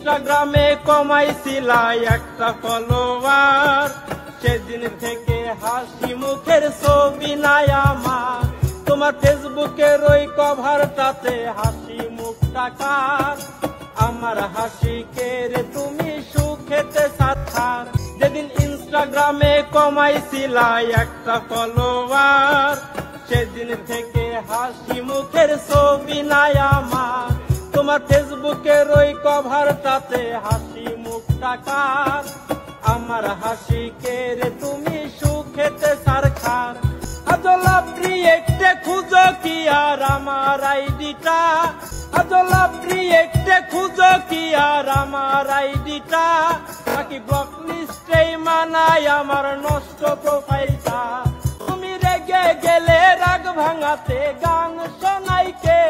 ইনস্টাগ্রামে কমাইছিলা একটা ফলোয়ার, সেদিন থেকে হাসি মুখের ছবি নাই আমার। তোমার ফেসবুকের ওই কভারটাতে হাসি মুখটা কার? আমার হাসিকে রে তুমি সুখেতে সাথার। যেদিন ইনস্টাগ্রামে কমাইছিলা একটা ফলোয়ার, সেদিন থেকে হাসি মুখের ছবি নাই আমার। তোমার ফেসবুকের ওই কভারটাতে হাসি মুখটা কার? আমার হাসিকে রে তুমি সুখেতে সারখার। আজলাপ্রি একটে খুঁজো কি আর আমার আইডিটা, আজলাপ্রি একটে খুঁজো কি আর আমার আইডিটা, নাকি ব্লক লিস্টেই মানায় আমার নষ্ট প্রোফাইলটা। তুমি রেগে গেলে রাগ ভাঙাতে গান শোনাইকে,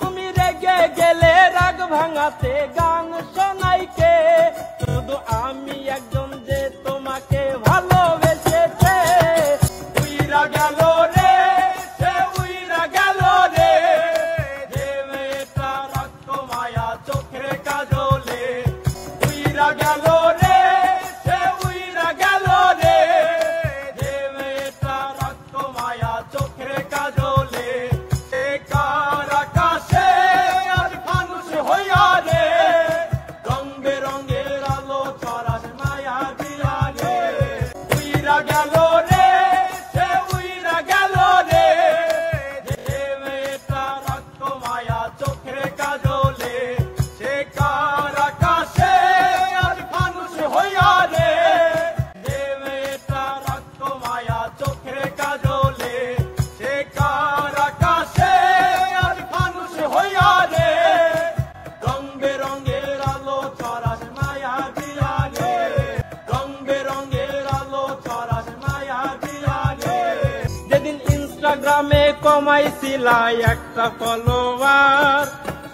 তুমি রেগে গেলে রাগ ভাঙাতে গান শোনাইকে। শুধু আমি একজন যে তোমাকে ভালোবেসেছে, উইরা গেল রে সে উইরা গেল রে, যে মেয়েটা রাখতো মায়া চোখের কাজলে। উইরা গেল রে সে উইরা গেল রে, যে মেয়েটা রাখতো মায়া চোখের কাজলে। কার আকাশে আজ ফানুস হইয়া রে, রং বেরঙের আলো ছড়াস মায়া দিয়ালে। উইরা গেল রে সে উইরা গেল রে, যে মেয়েটা রাখতো মায়া চোখের কাজলে। সে কার আকাশে আজ ফানুস হইয়া রে, যে মেয়েটা রাখতো মায়া চোখের কাজলে। সে কার আকাশে আজ ফানুস হইয়া রে, রং বেরঙের আলো ছড়াস মায়া দিয়ালে। রং বেরঙের আলো ছড়াস মায়া দিয়ালে। যেদিন ইনস্টাগ্রামে কমাইছিলা একটা ফলোয়ার,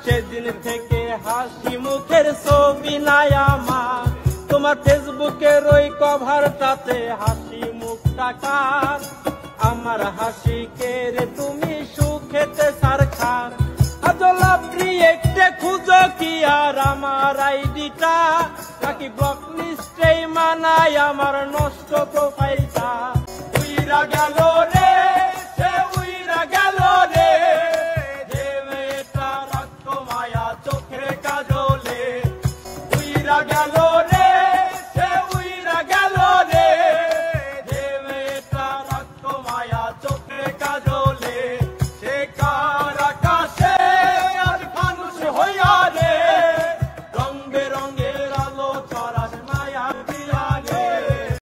সেদিন থেকে হাসি মুখের ছবি নাই আমার। তোমার ফেসবুকের ওই কভারটাতে হাসি মুখটা কার? আমার হাসিকে রে তুমি সুখেতে সারখার। আজলাপ্রি একটে খুঁজো কি আর আমার আইডিটা, নাকি ব্লক লিস্টেই মানায় আমার নষ্ট প্রোফাইল।